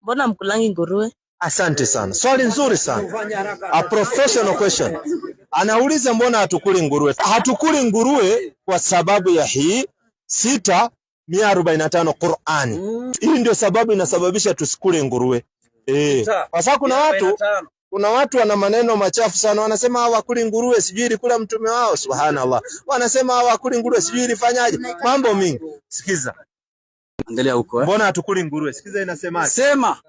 Mbona mkulangi nguruwe? Asante sana. Swali nzuri sana. A professional question. Anauliza mbona hatukuli nguruwe? Hatukuli nguruwe kwa sababu ya hii 6:145 Qur'ani. Hii ndio sababu inasababisha tusikule nguruwe. Kwa sababu kuna watu wana maneno machafu sana, wanasema hawakuli nguruwe sijui ilikula mtume wao, subhanallah. Wanasema hawakuli nguruwe sijui ilifanyaje. Mambo mingi. Sikiza. Angalia huko Mbona hatukuli nguruwe? Sikiza inasemaje? Sema.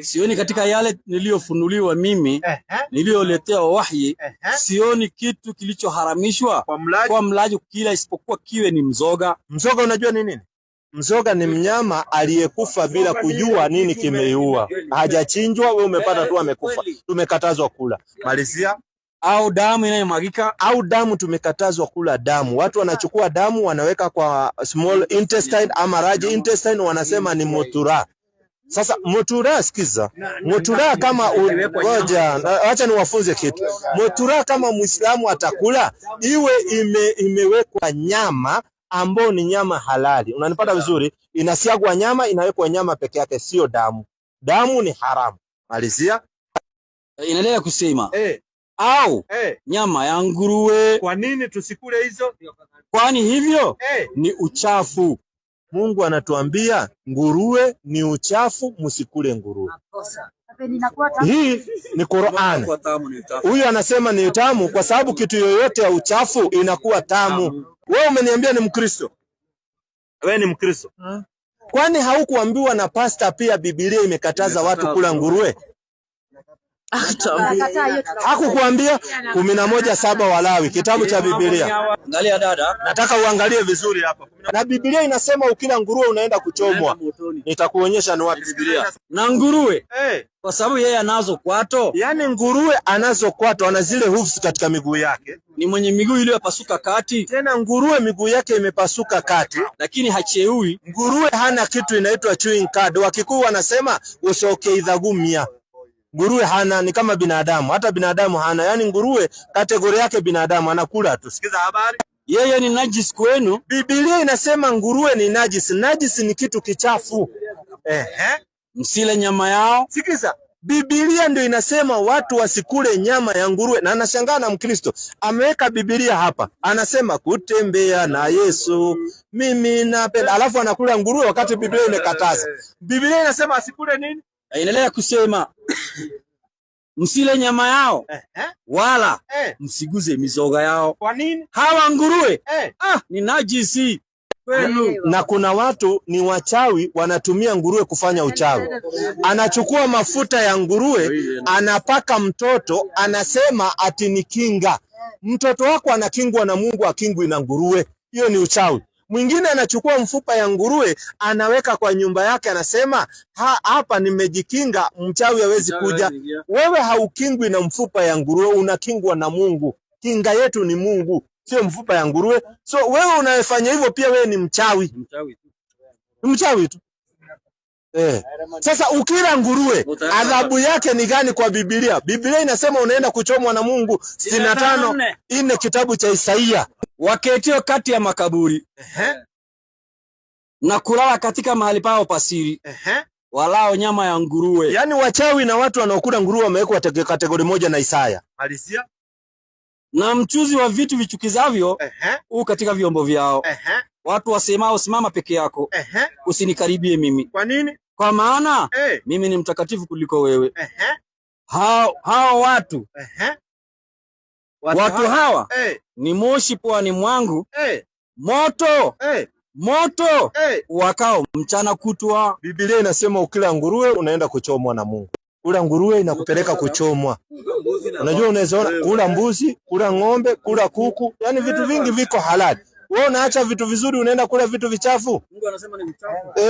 Sioni katika yale niliyofunuliwa mimi, niliyoletewa wahi, sioni kitu kilichoharamishwa kwa mlaji kila isipokuwa kiwe ni mzoga. Mzoga unajua ni nini? Mzoga ni mnyama aliyekufa bila kujua nini kimeiua. Hajachinjwa, wewe umepata tu amekufa. Tumekatazwa kula. Malizia. Au damu inayomwagika, au damu, tumekatazwa kula damu. Watu wanachukua damu wanaweka kwa small intestine ama large intestine, wanasema ni motura. Sasa motura, sikiza. Motura kama ngoja, acha niwafunze kitu. Motura kama Muislamu atakula, iwe imewekwa nyama ambao ni nyama halali. Unanipata vizuri? Inasiagwa nyama, inawekwa nyama peke yake, sio damu. Damu ni haramu. Malizia. Inaendelea kusema au nyama ya nguruwe. Kwa nini tusikule hizo? Kwani hivyo ni uchafu. Mungu anatuambia nguruwe ni uchafu, msikule nguruwe. Hii ni Qur'an. Huyu anasema ni tamu kwa sababu kitu yoyote ya uchafu inakuwa tamu. Wewe umeniambia ni Mkristo. Wewe ni Mkristo. Kwani haukuambiwa na pasta pia Biblia imekataza watu kula nguruwe? Hakukuambia? 11:7 Walawi, kitabu cha Biblia. Angalia dada, nataka uangalie vizuri hapa. Na Biblia inasema ukila nguruwe unaenda kuchomwa. Nitakuonyesha ni wapi Biblia. Na nguruwe kwa sababu yeye anazo kwato. Yaani nguruwe anazo kwato, ana zile hooves katika miguu yake. Ni mwenye miguu iliyopasuka kati. Tena nguruwe miguu yake imepasuka kati, lakini hacheui. Nguruwe hana kitu inaitwa chewing card. Wakikuyu wanasema usokeidhagumia. Nguruwe hana, ni kama binadamu. Hata binadamu hana. Yaani nguruwe kategori yake binadamu, anakula tu. Sikiza habari. Yeye ni najis kwenu. Biblia inasema nguruwe ni najis. Najis ni kitu kichafu. Msile nyama yao. Sikiza. Biblia ndio inasema watu wasikule nyama ya nguruwe. Na anashangaa na Mkristo ameweka Biblia hapa, anasema kutembea na Yesu mimi napenda, alafu anakula nguruwe wakati Biblia imekataza. Biblia inasema asikule nini? Inaendelea kusema msile nyama yao wala msiguze mizoga yao. Kwa nini? Hawa nguruwe ni najisi. Na kuna watu ni wachawi, wanatumia nguruwe kufanya uchawi. Anachukua mafuta ya nguruwe, anapaka mtoto, anasema ati ni kinga. Mtoto wako anakingwa na Mungu, akingwi na nguruwe. Hiyo ni uchawi. Mwingine anachukua mfupa ya nguruwe, anaweka kwa nyumba yake, anasema hapa nimejikinga, mchawi hawezi kuja. Wewe haukingwi na mfupa ya nguruwe, unakingwa na Mungu. Kinga yetu ni Mungu, sio mfupa ya nguruwe. So wewe unayefanya hivyo pia wewe ni mchawi. Mchawi tu. Sasa ukila nguruwe adhabu yake ni gani kwa Biblia? Biblia inasema unaenda kuchomwa na Mungu. 65:4 kitabu cha Isaia. Waketio kati ya makaburi na kulala katika mahali pao pasiri walao nyama ya nguruwe. Yaani wachawi na watu wanaokula nguruwe wamewekwa kategori moja na Isaya. Halisia. Na mchuzi wa vitu vichukizavyo katika vyombo vyao. Watu wasemao simama peke yako, usinikaribie mimi. Kwa nini? Kwa maana mimi ni mtakatifu kuliko wewe. Hao watu hawa ni moshi puani mwangu, moto wakao mchana kutwa. Biblia inasema ukila nguruwe unaenda kuchomwa na Mungu. Kula nguruwe inakupeleka kuchomwa. Unajua unaweza kula mbuzi, kula ng'ombe, kula kuku, yani vitu vingi viko halali. Wewe unaacha vitu vizuri unaenda kula vitu vichafu. Mungu anasema ni mchafu.